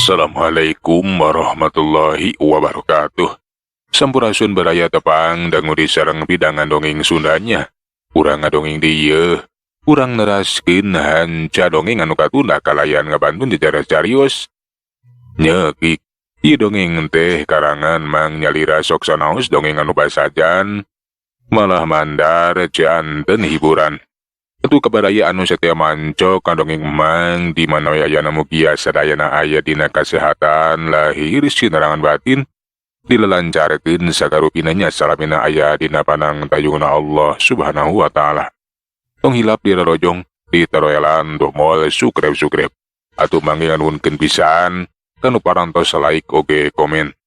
Assalamualaikum warahmatullahi wabarakatuh. Sampurasun baraya tepang dangu di sareng bidangan dongeng Sundanya. Urang ngadongeng dieu, urang neraskeun hanca dongeng anu katunda kalayan ngabantun secara carios. Nyekik, ieu dongeng teh karangan Mang Nyalira sok sanaos dongeng anu basajan, malah mandar janten hiburan. Itu kabaraya anu setia mancok kandongeng Mang di mana ayana mugia sadayana aya dina kasehatan lahir sinerangan batin dilelancarkeun sagarupinanya salamina aya dina panang tayungna Allah Subhanahu wa taala. Tong hilap di rerojong di taroyalan domol sukrep atuh mangga nganuhunkeun pisan kanu parantos like oge komen.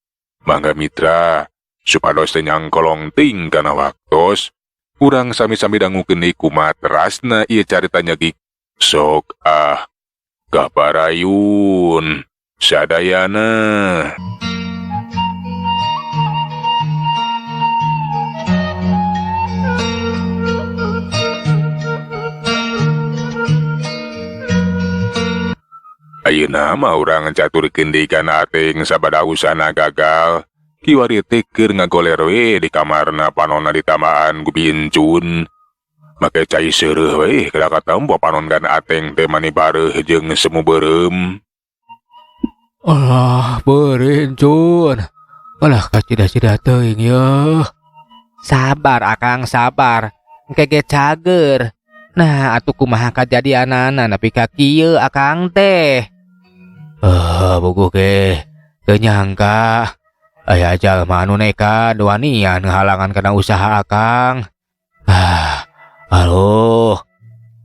Mangga mitra supados teu nyangkolong ting kana waktos urang sami-sami dangukeun deui kumaha terasna ieu carita nyegik. Sok kabarayun sadayana. Ayeuna mah urang caturkeun deui kana ating sabada usahana gagal. Kiwari teh keur ngagoler we di kamarna panonna ditamaan ku bincun. Make cai seureuh we kada katampo panongan ateng teh mani bareuh jeung semu beureum. Allah, beureun Cun. Alah kacida-cida teuing yeuh. Sabar Akang, sabar. Engke cager. Nah, atuh kumaha kajadianana nepi ka kieu Akang teh? Bukuh ge. Teu nyangka aya jalma anu nekat wanian ngahalangan kana usaha Akang. Aduh.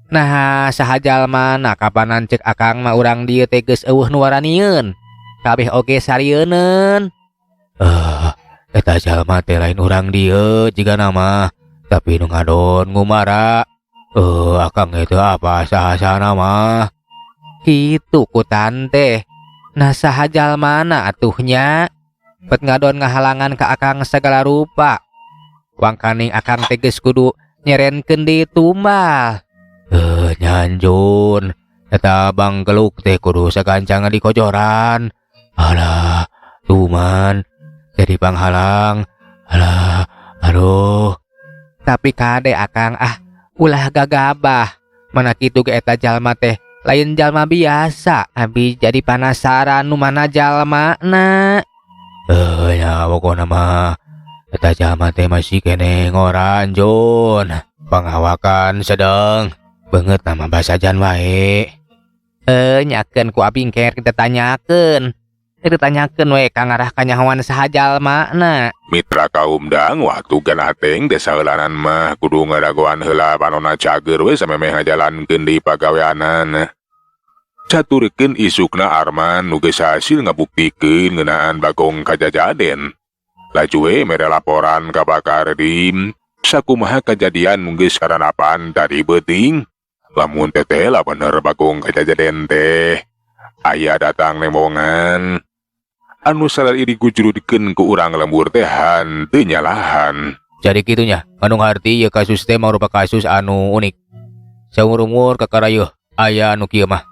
Nah, saha jalmana kapanan ceuk Akang mah urang dieu teh geus eueuh nu waranieun. Kabeh oge sarieunun. Eta jalma teh lain urang dieu jiga nama, tapi nu ngadon ngumara. Akang itu apa saha-sahana mah. Kitu ku tante. Nah, saha jalmana atuh nya? Bet ngadon ngahalangan ka Akang segala rupa. Wangkaning Akang teh geus kudu nyerenkeun di tumbal. Nyanjun. Eta Bang Geluk teh kudu sagancang di kojoran. Alah, tuman jadi panghalang. Alah, aduh. Tapi kade Akang ulah gagabah. Mana kitu ge eta jalma teh lain jalma biasa. Abi jadi penasaran nu mana jalmana. Ya pokona mah eta jalma teh masih kene ngoran Jun. Pangawakan sedeng beungeut nama basajan wae. Nyakeun ku abi engke kita tanyakeun. Ditanyakeun we ka ngarah kanyahoan saha jalmana. Mitra kaum dang waktu gan ateng desa heulanan mah kudu ngadagoan heula panonna cager we samemeh ngajalankeun di pagaweanan. Caturkeun isukna Arman nu geus hasil ngabuktikeun ngeunaan Bagong kajajaden. Laju we mere laporan ka Bakardim sakumaha kajadian nu geus karanapan tadi beuting. Lamun teteh lah bener Bagong kajajaden teh aya datang nemongan anu salari digujurudkeun ku urang lembur teh hanteu nyalahan. Jadi kitunya, anu ngarti ieu kasus teh mangrupa kasus anu unik. Saumur-umur kakarayeuh aya anu kieu mah.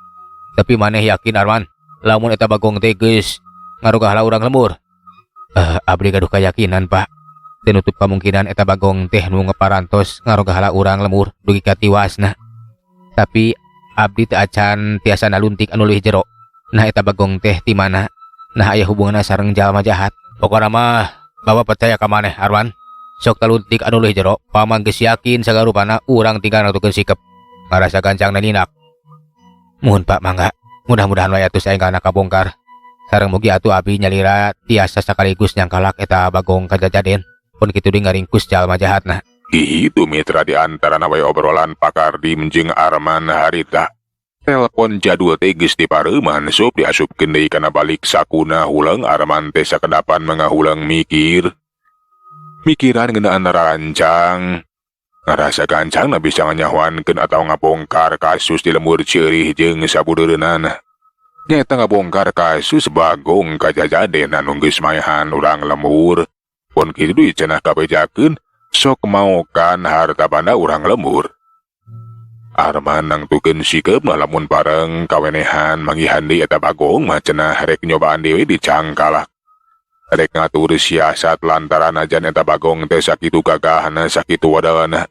Tapi maneh yakin Arman, lamun eta Bagong teh geus ngarugah heula urang lembur? Abdi gaduh kayakinan, Pak. Teu nutup kemungkinan eta Bagong teh nu ngaparantos ngarugah heula urang lembur dugi ka tiwasna. Tapi abdi teu acan tiasa naluntik anu leuwih jero. Nah eta Bagong teh ti mana? Nah aya hubunganna sareng jalma jahat. Pokona mah bawa percaya ka maneh Arman. Sok taluntik anu leuwih jero, pamang geus yakin sagarupana urang tinggal nutukeun sikep. Ngarasa gancang na ninak. Muhun Pak mangga. Mudah-mudahan wae atuh saeng kana kabongkar. Sareng mugi atuh abi Nyalira tiasa sakaligus nyangkalak eta Bagong kajajaden. Pun kitu deui ngaringkus jalma jahatna. Itu mitra di antara wae obrolan Pakardim jeung Arman harita. Telepon jadul teh geus dipareuman sup diasupkeun deui kana balik sakuna hulang Arman teh sakedapan mangahulang mikir. Mikiran ngeunaan rancang. Ngarasa gancang na bisa nganyahoankeun atawa ngabongkar kasus di lembur ceurih jeung sabudeureunana. Nyaeta ngabongkar kasus Bagong kajajaden anu geus maehan urang lembur. Pun kitu deui cenah kabejakeun sok maokan harta banda urang lembur. Arman nangtukeun sikep lamun bareng kawenehan manggihan deui eta Bagong mah cenah rek nyobaan deui dicangkalak. Rek ngatur siasat lantaran ajan eta Bagong teh sakitu gagahna sakitu wadana.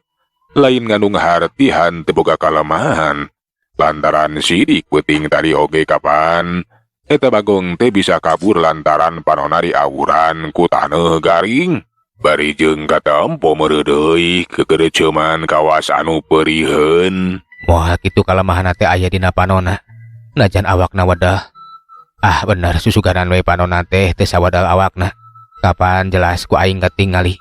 Lain ngandung hartihan teu boga kalemahan. Lantaran sidik peuting tadi oge kapan eta Bagong teh bisa kabur lantaran panonna diawuran ku taneuh garing. Bari jeung katempo meureun deui kekereceman kawas anu peuriheun. Moal kitu kalemahan teh aya dina panonna. Najan awakna wadah. Ah bener susuganan we panonna teh teu sawadal awakna. Kapan jelas ku aing katingali.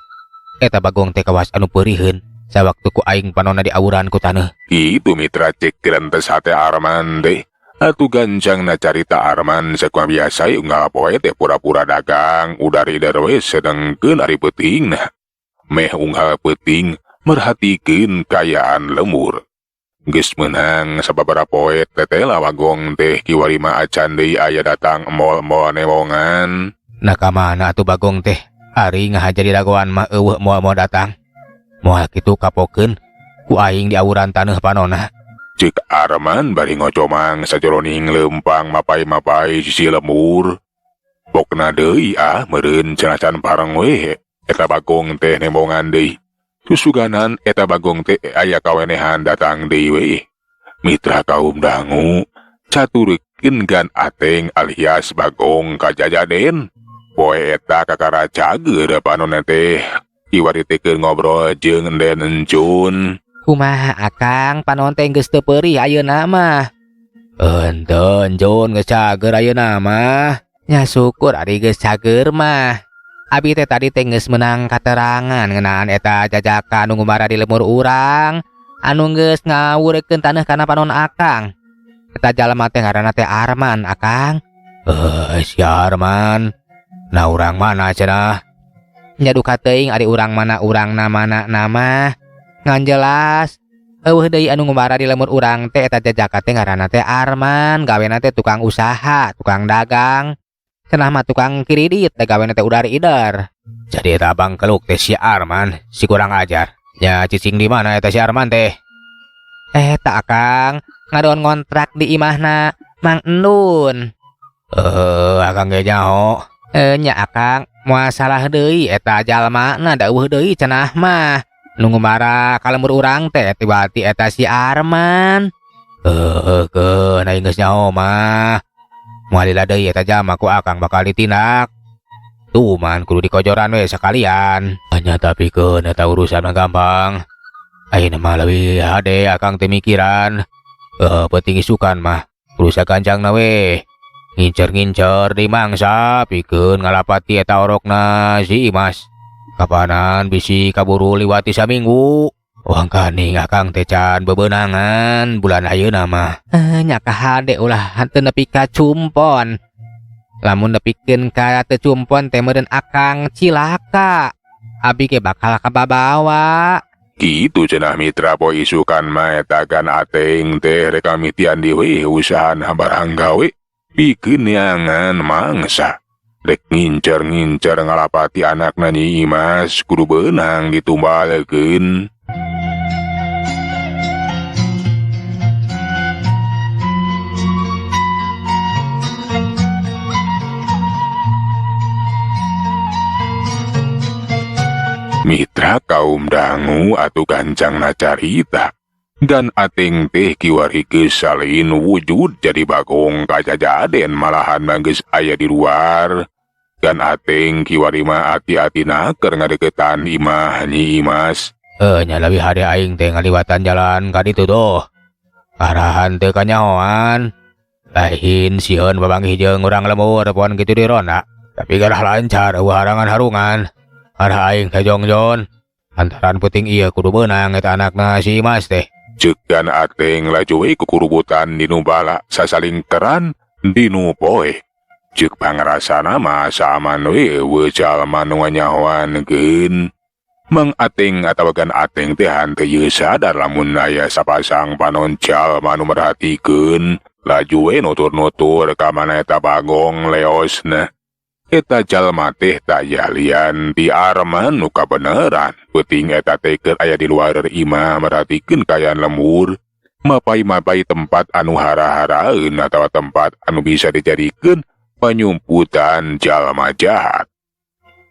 Eta Bagong teh kawas anu peuriheun sawaktu ku aing panonna diawuran ku taneuh. Itu mitra cek kerentes hate Arman teh. Atu gancang na carita Arman sakua biasa unggal poe teh pura-pura dagang udari darwe sedengkeun ari peutingna. Meh unggal peuting merhatikeun kayaan lemur. Geus meunang sababaraha poe teteh Bagong teh kiwari mah acan deui aya datang moal-moal newongan. Nah kamana atuh Bagong teh? Ari ngahaja di dagoan mah eueuh moal-moal datang. Moal kitu kapokeun ku aing diawuran taneuh panonna. Cek Arman bari ngocomang sajroning lempang mapai-mapai sisi lemur. Pokna deui meureun cenah pareng we eta Bagong teh nembongan deui. Susuganan eta Bagong teh aya kawenehan datang deui we. Mitra kaum dangu caturikeun gan Ateng alias Bagong ka Jajaden. Poe eta kakara cager panonna teh kiwari teh keur ngobrol jeung Enden Encun. Kumaha Akang panon teh geus teu peurih ayeuna mah? Henteu Encun geus cager ayeuna mah. Nya syukur ari geus cager mah. Abi teh tadi teh geus meunang katerangan ngeunaan eta jajaka nu ngumara di lemur urang anu geus ngawurikeun taneuh kana panon Akang. Eta jalma teh ngaranna teh Arman Akang. Si Arman. Nah urang mana cenah? Nya duka teuing ari urang mana urangna mana nama. Ngan jelas eueuh deui anu ngumara di lemur urang teh eta jajaka teh ngaranna teh Arman, gawena teh tukang usaha, tukang dagang. Cenah mah tukang kiridit teh gawena teh udari idar. Jadi eta abang keluk teh si Arman, si kurang ajar. Ya cicing di mana eta si Arman teh? Eta Akang ngadon ngontrak di imahna Mang Endun. Akang ge nyaho? Nya Akang moal salah deui eta jalmana da eueuh deui cenah mah. Nu ngumara ka lemur urang teh tiba-ti eta si Arman. Keun aing geus nyaho mah. Moal lila deui eta jalma ku Akang bakal ditindak. Tuh man kudu dikojoran we sakalian. Hanya tapi keun eta urusan gampang. Ayeuna mah leuwih hade Akang teu mikiran. Penting isukan mah kudu sagancangna we. Ngincer-ngincer di mangsa pikeun ngalapati eta orokna si Imas. Kapanan bisi kaburu liwati saminggu. Wang kaning Akang teh can bebeunangan bulan ayeuna mah. Nya kahade ulah henteu nepi ka cumpon. Lamun nepikeun ka teu cumpon teh meureun Akang cilaka. Abi ge bakal kababawa. Kitu cenah mitra poe isukan mah eta kan Ateng teh rek kamitian di we usaha barang gawe pikeun neangan mangsa. Rek ngincer-ngincer ngalapati anakna Nyi Imas kudu beunang ditumbalekeun. Mitra kaum dangu atuh gancangna carita. Dan Ateng teh kiwari geus salin wujud jadi Bagong ka Jajaden malahan mah geus aya di luar. Dan Ateng kiwari mah ati-atina keur ngadeukeutan imah Nyi Imas. Nya leuwih hade aing teh ngaliwatan jalan ka ditu doh. Arahan teu kanyahoan. Lain sieun babanggih jeung urang lemur poon kitu di ronda. Tapi garah lancar eueuh harangan harungan. Arah aing teh jongjon. Antaran peuting ieu kudu beunang eta anakna si Imas teh. Cegan Ateng laju we kukurubutan dinu bala sasalingkeran dinu poe. Cek pangrasana mah saaman we eueuh jalma nu nganyahoankeun. Mang Ateng atawagan Ateng teh hanteu ieu sadar lamun aya sapasang panon jalma nu merhatikeun. Laju we nutur-nutur ka mana eta Bagong leosna. Eta jalma teh taya lian di Arman nu kabeneran. Peuting eta teh keur aya di luar imah merhatikeun kayaan lemur. mapai-mapai tempat anu hara-haraeun atawa tempat anu bisa dijadikeun panyumputan jalma jahat.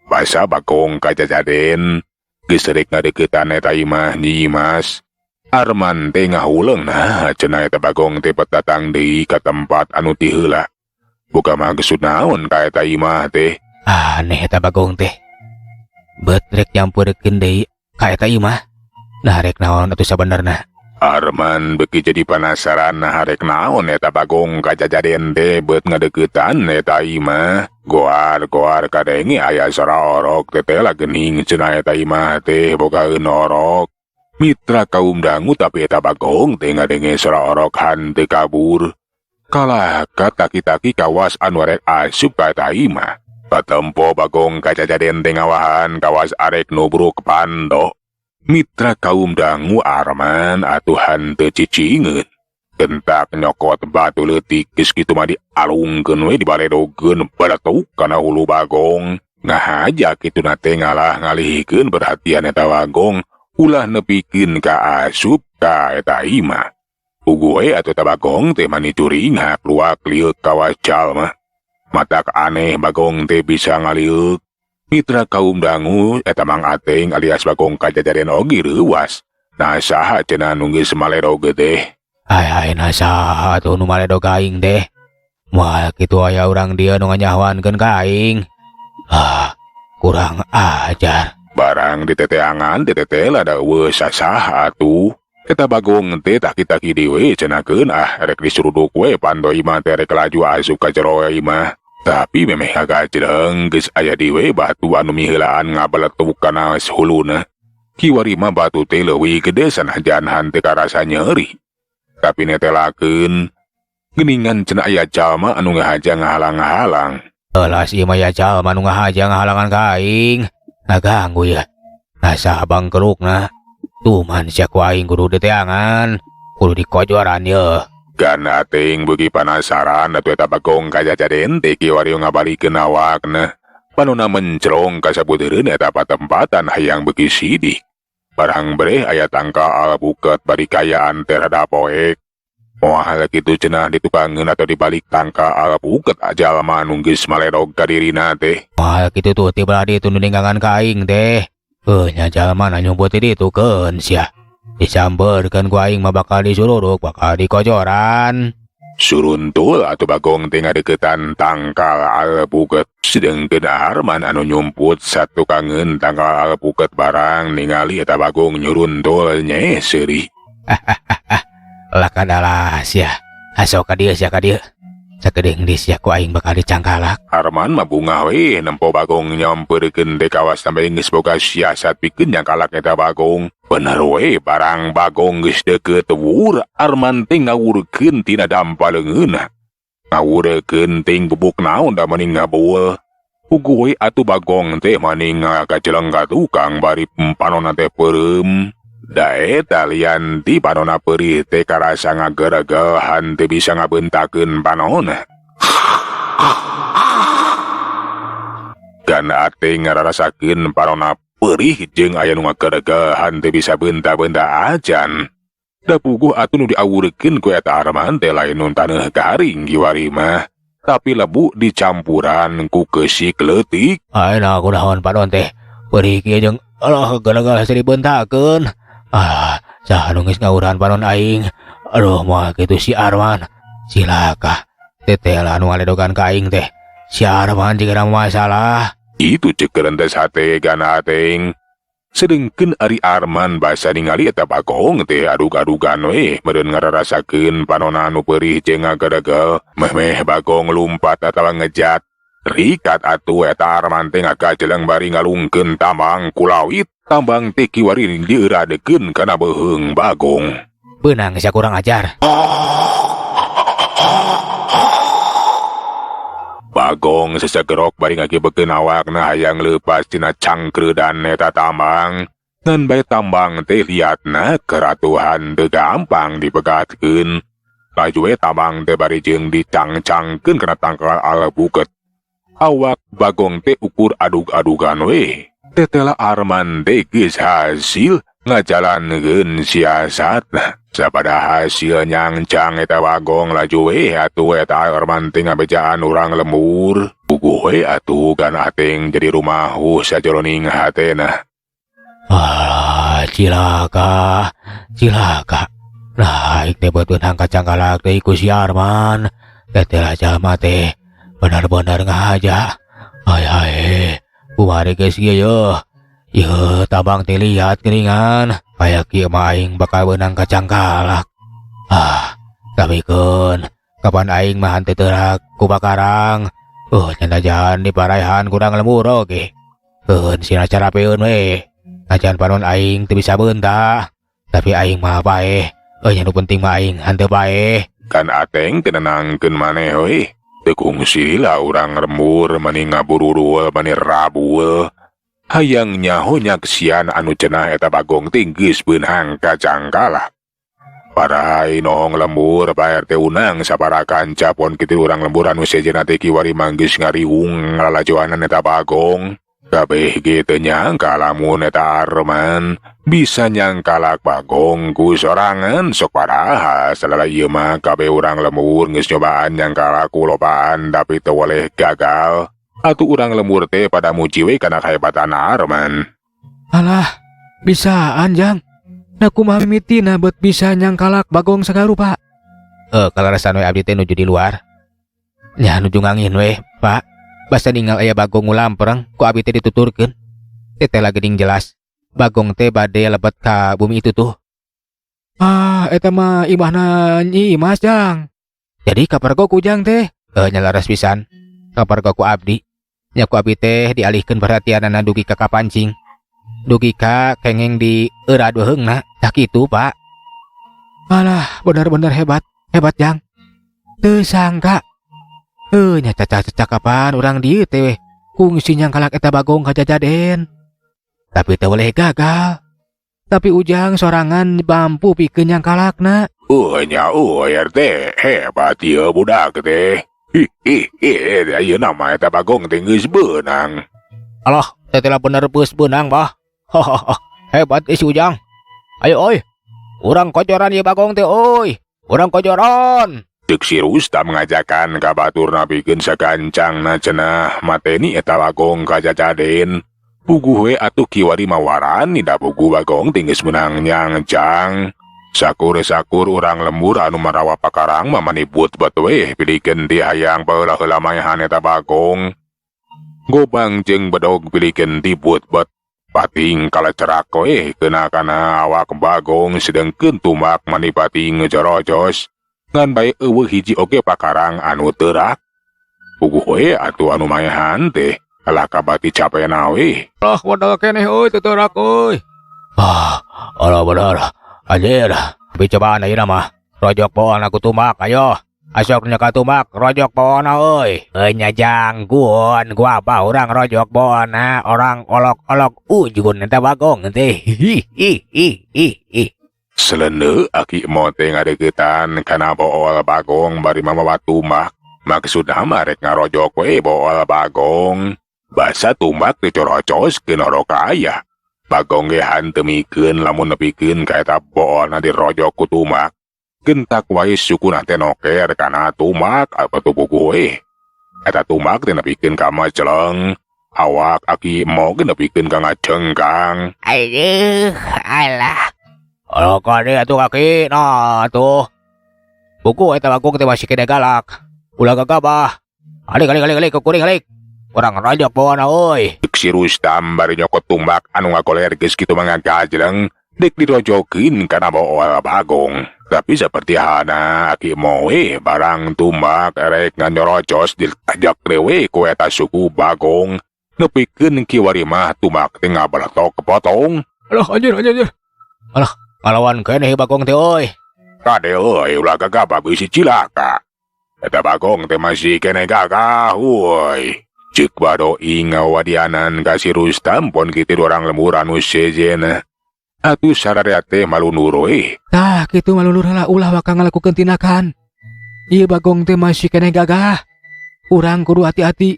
Basa Bagong kajajaden geus rek ngadeuketan eta imah Nyimas. Arman teh ngahuleungna cenah eta Bagong teh datang deui ka tempat anu ti heula. Buka maksud naon ka eta imah teh? Aneh eta Bagong teh. Bet rek nyampurkeun deui ka eta imah. Nah rek naon atuh sabenerna? Arman beki jadi penasaran harek naon eta Bagong kajajaden teh beut ngadeuketan eta imah. Goar kadenge aya sororok tetela geuning cenah eta imah teh bogaeun orok. Mitra kaum dangu tapi eta Bagong teh ngadenge sororok henteu kabur. Kalah kataki-taki kawas anu rek asup ka eta imah. Patempo Bagong kajajaden teh ngawahan kawas arek nubruk pando. Mitra kaum dangu Arman atuhan teu cicingeun. Kentak nyokot batu leutik geus kitu mah dialungkeun we dibaredogeun baratuk kana hulu Bagong. Ngahaja kituna teh ngalah ngalihikeun perhatian eta Bagong ulah nepikeun ka asup ka eta imah. Ugu we atuh eta Bagong teh mani curingak luak liuk kawas jalma. Matak aneh Bagong teh bisa ngaliuk. Mitra kaum dangu eta Mang Ateng alias Bagong kajajaden oge reuwas. Nah saha cenah nu geus maleroge teh? Hai nasaha atuh nu maledo ka aing teh. Moal kitu aya urang dieu nu nganyahwankeun ka aing. Kurang ajar. Barang diteteangan ditetela da eueuh sasaha atuh. Eta Bagong teh taki-taki dewe cenahkeun rek disuruduk we pando imah teh rek laju asup ka jero imah. Tapi memeh agak cereng geus aya dewe batu anu miheulaan ngabeletuk kana huluna. Kiwari mah batu teh leuwih gede sanajan henteu karasa nyeri. Tapi netelakeun geuningan cenah aya jalma anu ngahaja ngahalang-halang. Elas ieu mah ya jalma anu ngahaja ngahalangan ka aing. Ngaganggu ya. Nasaha bangkerukna. Tuman sia ku aing kudu diteangan, kudu dikojoran ye. Gan Ateng beuki penasaran atuh eta Bagong kajajaden teh kiwari ngabalikeun awakna. Panonna mencrong kasabeuteureun eta patempatan hayang beuki sidik. Barang breh aya tangka alpuket bari kayaan terhadap poek. Moal kitu cenah ditukangeun atau dibalik tangka alpuket jalma anu geus maledog ka dirina teh. Moal kitu tuh tiba di tunu ninggangan ka aing teh. Nya jalma na nyumput ditukeun sia. Disambeurkeun ku aing mah bakal disuruduk, bakal dikojoran. Suruntul atuh Bagong teh ngadeuketan tangkal alpuket. Sedengkeun Arman anu nyumput satukangeun tangkal alpuket barang ningali eta Bagong nyuruntul nye seuri. Lakadalah sia. Asok ka dieu sia ka dieu. Sakedeung di sia ku aing bakal dicangkalak. Arman mah bungah we nempo Bagong nyampeurkeun teh kawas sampai geus boga siasat pikeun nyangkalak eta Bagong. Bener we barang Bagong geus deukeut wur Arman teh ngawurkeun tina dampaleungeunna. Ngawurkeun ting bubuk naon da mending ngabeul. Ugu we atuh Bagong teh mending ngajeleng ka tukang bari panonna teh peureum. Da eta lian ti panonna peurih teh karasa ngageregel henteu bisa ngabentakeun panonna. Gan Ateng ngararasakeun panonna perih jeung aya nu ngageregel henteu bisa benta-benta ajan. Da puguh atuh nu diawurkeun ku eta Arman teh lain nu taneuh garing kiwari mah, tapi lebu dicampuran ku keusik leutik. Ayeuna kunaon padon teh? Perih kieu jeung geregel hese dibentakeun. Saha nu geus ngawuran panon aing. Aduh moal kitu si Arman. Silaka. Tetela anu ngaledogan ka aing teh. Si Arman jeung masalah. Itu cekeun teh sate Gan Ateng. Sedengkeun ari Arman basa ningali eta Bagong teh adug-adugan we meureun ngararasakeun panonna anu peurih jeung ngageregel. Meh Bagong lumpat atawa ngejat. Rikat atuh eta Arman teh ngakajeleng bari ngalungkeun tambang kulawit. Tambang teh kiwari dieuradeukeun kana beuheung Bagong. Beunang sia kurang ajar. Bagong sesegerok bari ngakibekeun awakna hayang leupas tina cangkreudan eta tambang. Ngan bae tambang teh liatna keratuhan teu gampang dipegatkeun. Laju we tambang teh bari jeung dicangcangkeun kana tangkal alpuket. Awak Bagong teh ukur adug-adugan we. Tetela Arman teh geus hasil ngajalankeun siasatna. Sapada hasil nyangcang eta bagong laju atuh eta Arman teh ngabejaan urang lembur. Puguh atuh kana teh jadi rumahu sajroning hatena. Cilaka. Naik teh beunang kacang galak teh ku si Arman. Teteh jalma teh benar-benar ngahaja. Hai, kumari geus ieu Yeuh, tabang teh lihat geuningan, kayak kieu mah aing bakal beunang kacang galak. Tapi kapan aing mah henteu teurak ku bakarang. Nyandajan diparehan kurang lembur oge. Sina carapeun we. Najan panon aing teu bisa beunta, tapi aing mah bae. Nya nu penting mah aing henteu bae. Kan ateng tenenangkeun maneh we. Teu kungsi lah urang lembur mani ngabururul mani rabul. Hayang nyahonya kesian anu cenah eta bagong tinggis beunang kacang galak. Parahay nohong lembur paer teh unang sabaraha kanca pon kitu urang lembur anu sejenna teh kiwari manggis ngariung lalajoanan eta bagong. Kabeh ge teu nyangka lamun eta Arman bisa nyangkalak bagong ku sorangan sok paraha salala ieu mah kabeh urang lembur geus nyobaan nyangkalak ku lobaan tapi teu woleh gagal. Atuh urang lembur teh pada muji we kana kahebatan Arman. Alah, bisaan Jang. Na kumaha mimitina bet bisa nyangkalak bagong sagarupa. Kalarasan we abdi teh nuju di luar. Nya nuju ngangin we, Pak. Basa ninggal aya bagong ulampreng ku abdi teh dituturkeun. Teteh lagi geuning jelas. Bagong teh bade lebet ka bumi itu tuh. Eta mah imahna Nyi Imas Jang. Jadi kapargo ku Jang teh? Nya laras pisan. Kapargo ku abdi. Nya ku abdi teh dialihkeun perhatianna dugi ka kapancing. Dugi ka kengeng di eurad weheungna. Tah kitu, Pak. Alah, benar-benar hebat Jang. Teu sangka. Nya cacak-cacakapan urang dieu teh kungsi nyangkalak eta bagong kajajaden. Tapi teu boleh gagal. Tapi ujang sorangan mampu pikeun nyangkalakna. Nya RT hebat ieu budak teh. Ayeuna mah eta bagong teh geus beunang. Alah, teteh lah bener geus beunang, Bah. Hebat si Ujang. Ayo oi. Urang kocoran ieu bagong teh oi. Urang kocoran. Ceuk si Rustam ngajakan ka baturna pikeun sakancangna cenah mateni eta bagong kajajaden. Puguh we atuh kiwari mawaran nida puguh bagong teh geus meunang nyangcang. Sakur urang lembur anu marawa pakarang mah manibut bet we pilikeun di hayang baheula-heula maehan eta bagong. Gobang jeung bedog pilikeun dibut bet pating kalecerak we keuna kana awak bagong sedengkeun tumak mani pating ngejorojos. Ngan bae eueuh hiji oge pakarang anu teurak. Puguh we atuh anu maehan teh alah kabati capena we. Lah wadah keneh euy teu teurak euy. Alah bener. Anjir, tapi cobaan ayeuna mah. Rojok pohon aku tumak, ayo. Asok nya ka tumak, rojok pohon euy. Nya Jang, gua apa orang rojok pohon orang olok-olok ujun eta bagong teh. Selene aki mote ngadeukeutan kana bool bagong bari mamawa tumak. Maksudna mah rek ngarojok we bool bagong. Basa tumak dicorocoskeun orokaya. Bagong ge hanteu mikeun lamun nepikeun ka eta boolna dirojok ku tumak. Gentak wae sukuna teh noker kana tumak apa tuh puguh we. Eta tumak teh nepikeun ka maceleng. Awak aki mo ge nepikeun ka ngacengkang. Aduh, alah. Alo kade atuh kaki, nah tuh. Buku eta bagong teh masih kena galak. Ulah gagabah. Alik kukuring alik. Orang rojok pohona euy. Si Rustam bari nyokot tumbak anu ngagoler geus kitu mah ngagajleng dek dirojokeun kana bool bagong. Tapi seperti hana aki moe barang tumbak erek nganyorocos ditajak dewe ku eta suku bagong. Nepikeun kiwari mah tumbak teh ngabalatok kepotong. Alah anjir. Alah, ngalawan keneh bagong teh euy. Kade euy ulah gagabah beusi cilaka. Eta bagong teh masih keneh gagah euy. Ceuk badoi ngawadianan ka si Rustam pon kitu urang lembur anu sejenna. Atuh sararea teh malunur we. Tah kitu malunur heula ulah bakal ngalakukeun tindakan. Ieu bagong teh masih keneh gagah. Urang kudu hati-hati.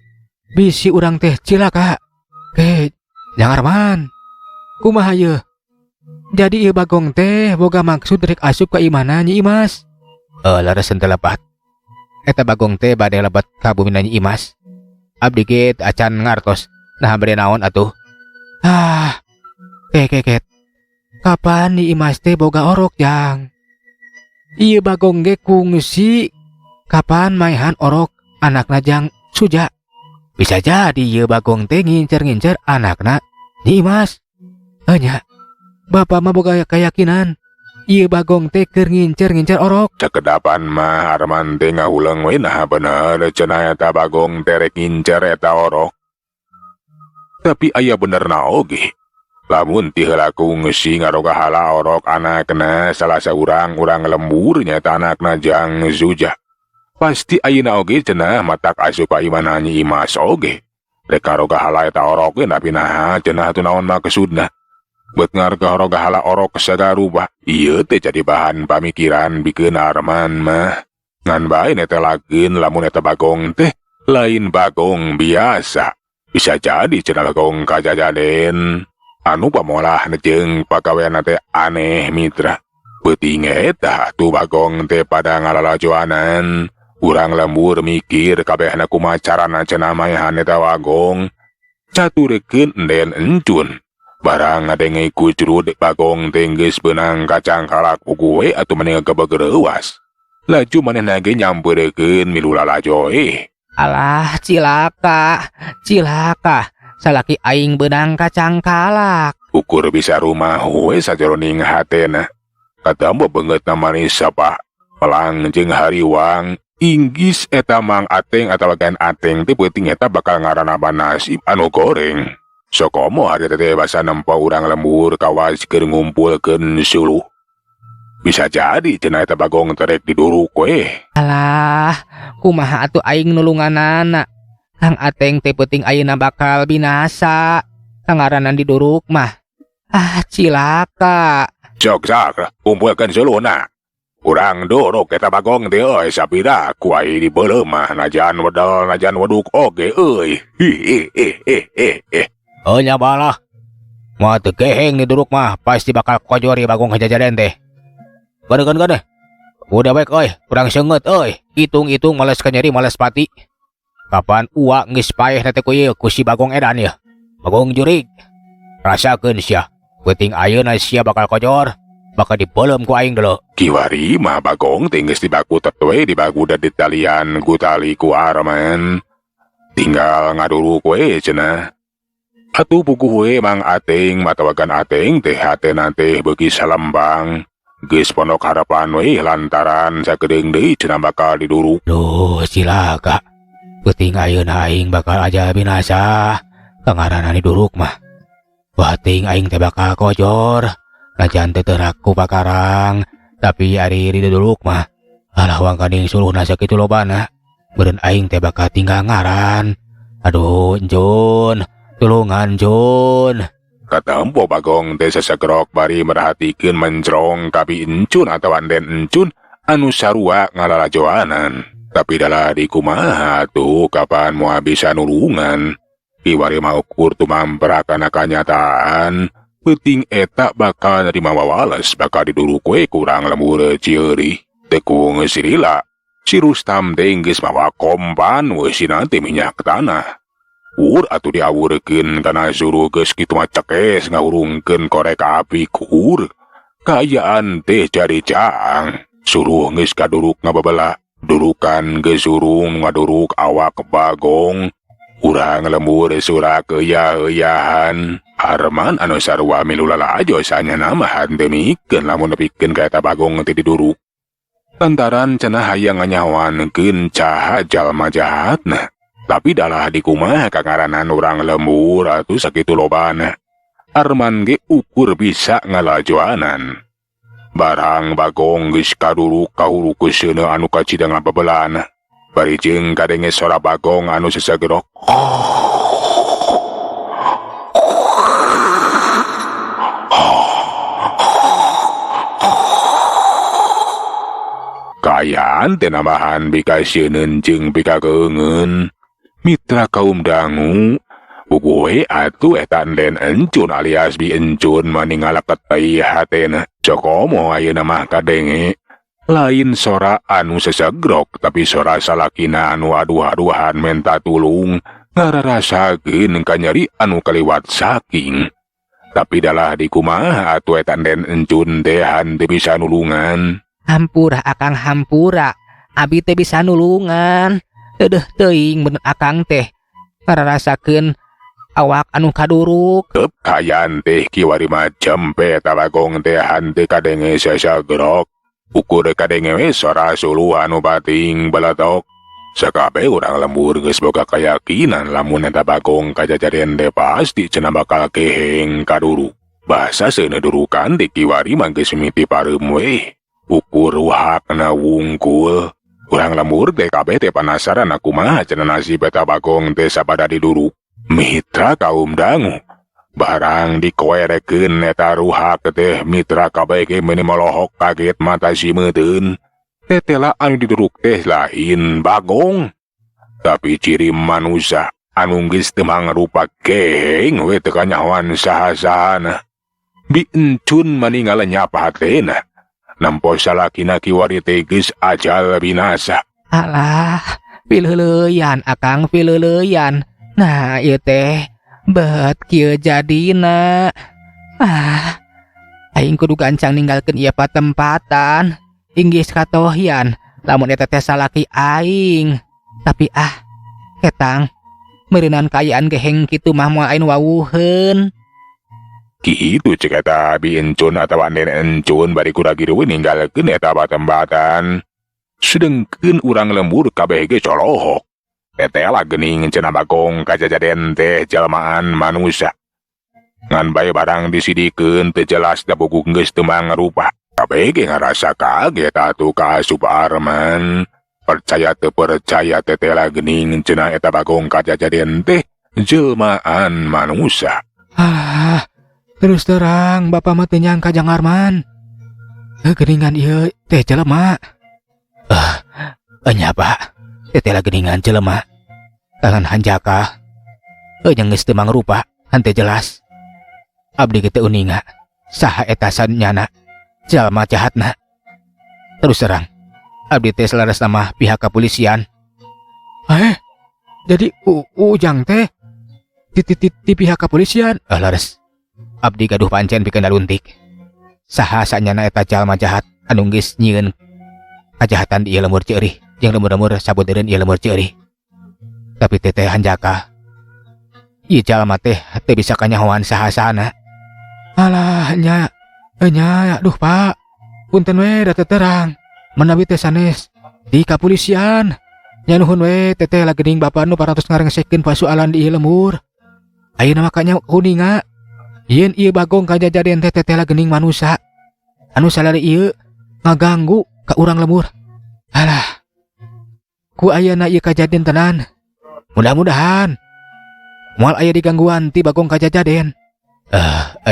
Bisi urang teh cilaka. Jang Arman. Kumaha ieu? Jadi ieu Bagong teh boga maksud rek asup ka imana Nyi Imas? Laras henteu lepat. Eta Bagong teh bade lebat ka bumina Nyi Imas. Abdi ge teu acan ngartos. Nah bade naon atuh? Keket. Kapan Nyi Imas teh boga orok jang? Ieu Bagong ge kungsi. Kapan maehan orok anakna jang Suja? Bisa jadi ieu Bagong teh ngincer-ngincer anakna Nyi Imas. Nya, Bapak mah boga keyakinan ieu Bagong teh keur ngincer-ngincer orok. Cakedapan mah Arman teh ngahuleung we nah bener cenah eta Bagong teh rek ngincer eta orok. Tapi aya benerna oge. Lamun ti heula kungsi ngaroga hala orok anakna salah saurang urang lembur nyaeta anakna Jang Suja. Pasti ayeuna oge cenah matak asup ka imana Nyi Imas oge. Rek ngaroga hala eta orok we tapi naha cenah atuh naon maksudna. Bet ngaroga hala orok sagaruba. Ieu teh jadi bahan pamikiran bikeun Arman mah. Ngan bae eta lageun lamun eta Bagong teh lain Bagong biasa. Bisa jadi cenah Bagong kajajaden. Anu pamolah jeung pagaweanna teh aneh mitra. Peuting eta tuh Bagong teh pada ngalalajoanan. Urang lembur mikir kabehna kumaha carana cenah maehan eta Bagong. Caturkeun enden encun. Barang ngadenge kucrut Bagong teh geus beunang kacang kalak ugu we atuh maneh gebegeurewas. Laju manehna ge nyampeurkeun milu lalajo Alah cilaka. Salaki aing beunang kacang kalak. Ukur bisa rumah we sajeroning hatena. Katambo beungeutna manis sapa. Pelang jeung hariwang. Inggis eta Mang Ateng atawa Gan Ateng teh peuting eta bakal ngaranaba nasib anu goreng. Sokomo hari teh basa nempo urang lembur kawas keur ngumpulkeun suluh. Bisa jadi cenah eta Bagong terek diduruk we. Alah, kumaha atuh aing nulunganana. Kang Ateng teh peuting ayeuna bakal binasa. Kangaranan diduruk mah. Cilaka. Sok kumpulkeun suluna. Urang duruk eta Bagong teh euy sapira ku ai di beuleum mah najan wedel najan weduk oge euy. Nya balah. Moal teu keheng diduruk mah pasti bakal kojor ieu Bagong kajajaden teh. Gadeun. Udah baik euy, urang seungeut euy. Hitung-hitung males kanyeri males pati. Kapan uak geus paeh teh ku ieu ku si Bagong edan ya. Bagong jurig. Rasakeun sia. Peuting ayeuna sia bakal kojor. Bakal dipeuleum ku aing deuleu. Kiwari mah Bagong teh geus dibaku tetwe dibagu da ditalian ku tali ku Arman. Tinggal ngaduruk we cenah. Atuh puguh we Mang Ateng atawa Gan Ateng teh hatena teh beuki salembang. Geus pondok harapan we lantaran sakedeung deui cenah bakal diduruk. Duh cilaka. Peuting ayeuna aing bakal aja binasa. Kangaranan diduruk mah. Peuting aing teh bakal kojor. Najan teu teurak ku pakarang, tapi ari diduruk mah. Alah wang kading suluhna sakitu lobana. Beureun aing teh bakal tinggal ngaran. Aduh, Jun. Tulungan Jun. Katampo Bagong teh sasagrok bari merhatikeun mencrong kabi encun atawa anden encun anu sarua ngalalajoanan. Tapi dalah di kumaha tuh kapan moal bisa nulungan. Kiwari mah ukur tumamper kana kanyataan. Peuting eta bakal nerima wawales bakal diduruk we kurang lembur cieuri. Tekung sirila. Si Rustam teh geus mawa kompan we sina teh minyak tanah. Atuh diawurkeun kana suruh geus kitu mah cekes ngahurungkeun korek api kur. Kaayaan teh jadi caang. Suruh geus kaduruk ngababela. Durukan geus surung ngaduruk awak Bagong. Urang lembur surah keuyah-euyahan. Arman anu sarua milu lalajo sanyana mah henteu mikeun lamun nepikeun ka eta Bagong teh diduruk. Lantaran cenah hayang nganyawankeun caha jalma jahatna. Tapi dalah di kumaha kangaranan urang lembur atuh sakitu lobana. Arman ge ukur bisa ngalajoanan. Barang Bagong geus kaduruk kahurukeun anu kacideng babelana. Bari jeung kadenge sora Bagong anu sesagerok. Kaayaan teh nambahan bikasieun jeung bikageungeun. Mitra kaum dangu, Puguhe atuh eta den encun alias bi encun maninggalak teh hatena. Cokomo ayeuna mah kadenge. Lain sora anu sesegrok tapi sora salakina anu aduh-aduhan menta tulung ngararasakeun kanyeri anu kaliwat saking. Tapi dalah di kumaha atuh eta den encun teh henteu bisa nulungan. Hampura akang hampura. Abi teh bisa nulungan. Eueuh teuing bener akang teh. Ngararasakeun awak anu kaduruk. Tep kayan teh kiwari macem pe tabagong teh hante kadenge sesagrok. Ukur kadenge we sora suluh anu bating balatok. Sakabe urang lembur geus boga kayakinan lamun eta bagong kajajarian teh pasti cenah bakal keheng kaduruk. Basa seunedurukan di kiwari mah geus mimiti pareum we. Ukur ruhakna wungkul. Urang lembur teh kabeh teh panasaran kumaha cenah nasib eta bagong teh sabada diduruk. Mitra kaum dangu barang dikoerekeun eta ruhak teh mitra kabeh ge meuni molohok kaget mata simeuteun. Tetela anu diduruk teh lain bagong tapi ciri manusia anu geus teu mangrupa keheng we teu kanyahoan saha-sahana. Bi encun maninggal nyapa hatena nampo salakina kiwari teh geus ajal binasa. Alah, pileuleyan akang pileuleyan. Nah, ieu teh bet kieu jadina. Aing kudu gancang ninggalkeun ieu patempatan. Inggis katohian lamun eta teh salaki aing. Tapi ketang meureunan kayaan geheng kitu mah moal aing wawuheun. Kitu cek eta bi encun atawa den encun bari kuragireun ninggalkeun eta patempatan. Sedengkeun urang lembur kabeh ge colohok. Tetela geuning cenah bagong kajajaden teh jelmaan manusia. Ngan bae barang disidikeun teu jelas da buku geus teu mangrupa. Kabeh ge ngarasa kaget atuh ka asup Arman. Percaya teu percaya tetela geuning cenah eta bagong kajajaden teh jelmaan manusia. Terus terang Bapak mah teu nyangka Jang Arman. Geuningan ieu teh jelema. Nya Pak. Tetela geuningan jelema tangan hanjaka yang geus teu mangrupa henteu jelas. Abdi ge teu uninga saha eta sanyana jalma jahatna. Terus terang abdi teh selaras nama pihak kepolisian. Jadi Ujang teh di pihak kepolisian? Laras abdi gaduh pancen pikeun daluntik saha sanyana eta jalma jahat anu geus nyieun kajahatan di ieu lembur ceurih. Yang lemur-lemur sabeuteureun ieu lembur ceurih. Tapi teteh hanjaka ieu jalma teh teu bisa kanyahoan saha-sahana. Alah nya aduh Pak punten we da teu terang menawi teh sanes di kapolisian. Nya nuhun we teteh lageuning Bapak nu parantos ngarengsekeun persoalan di ieu lembur. Ayeuna makanya kuninga yen ieu bagong kajajaden teh teteh lageuning manusia anu salari ieu ngaganggu ka urang lembur. Alah ku ayeuna ieu kajadian tenan. Mudah-mudahan moal aya digangguan ti bagong kajajaden.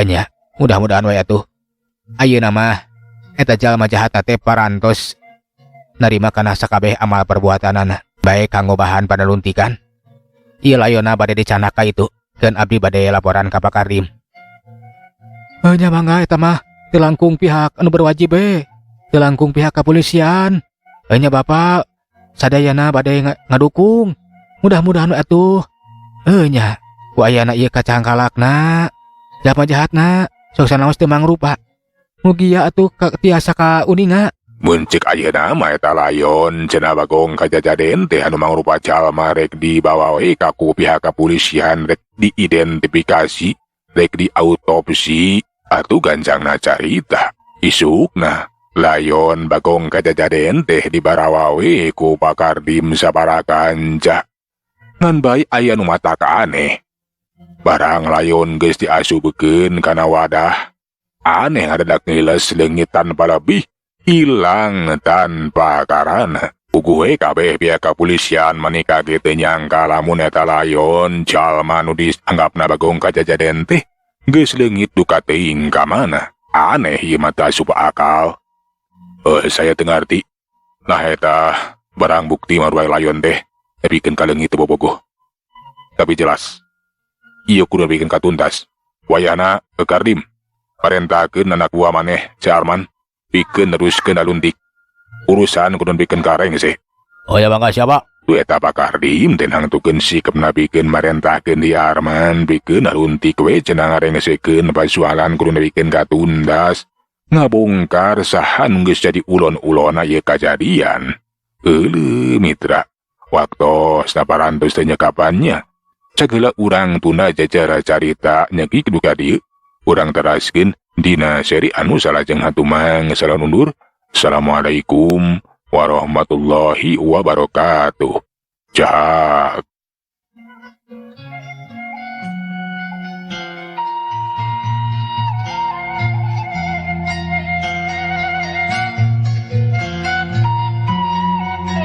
Nya mudah-mudahan we atuh. Ayeuna mah eta jalma jahat teh parantos narima kana sakabeh amal perbuatanana bae kanggo bahan panaluntikan. Ieu layona bade dicanaka itu keun abdi bade laporan ka Pak Kardim. Nya mangga eta mah teu langkung pihak anu berwajib teu langkung pihak kepolisian. Nya Bapak sadayana bade ngadukung. Mudah-mudahan atuh. Nya ku ayana ieu kacangkalakna jalma jahatna sok sanaos teu mangrupa. Mugi atuh tiasa ka uninga. Mun ceuk ayeuna mah eta layon cenah bagong kajajaden teh anu mangrupa jalma rek dibawa we ka ku pihak kepolisian rek diidentifikasi rek diautopsi atuh gancangna carita. Isukna layon bagong kajajaden teh dibarawa we ku Pak Kardim sabarakanca. Ngan bae aya nu mata ka aneh. Barang layon geus diasupkeun kana wadah. Aneh ngadadak ngiles leungit tanpa lebih, hilang tanpa karana. Puguh kabeh pihak kepolisian menika kitu nyangka lamun eta layon jalma nu dianggapna bagong kajajaden teh geus leungit duka teuing ka mana. Aneh ieu mata asup akal. Saya teu ngarti. Nah eta barang bukti maruai layon teh nepikeun ka leungit teu bobogoh. Tapi jelas Iya kudu bikin katuntas. Wayana ke Kardim. Parentakeun anak buah maneh si Arman. Bikin neruskeun aluntik. Urusan kudu bikin kareng sih. Oh ya bangga siapa? Tu eta Pak Kardim teh nangtukeun sikepna bikin marentakeun di Arman. Bikin aluntik we cenah ngarengesekeun pasualan kudu bikin katuntas. Ngabongkar sahan geus jadi ulon-ulona ieu kajadian. Euleuh mitra. Waktu saparantos teh nyekapannya. Sagala urang tunda jajar carita nyeki duka dieu. Urang teraskeun dina seri anu salajeng hatumang salam undur. Assalamualaikum warahmatullahi wabarakatuh. Jahat.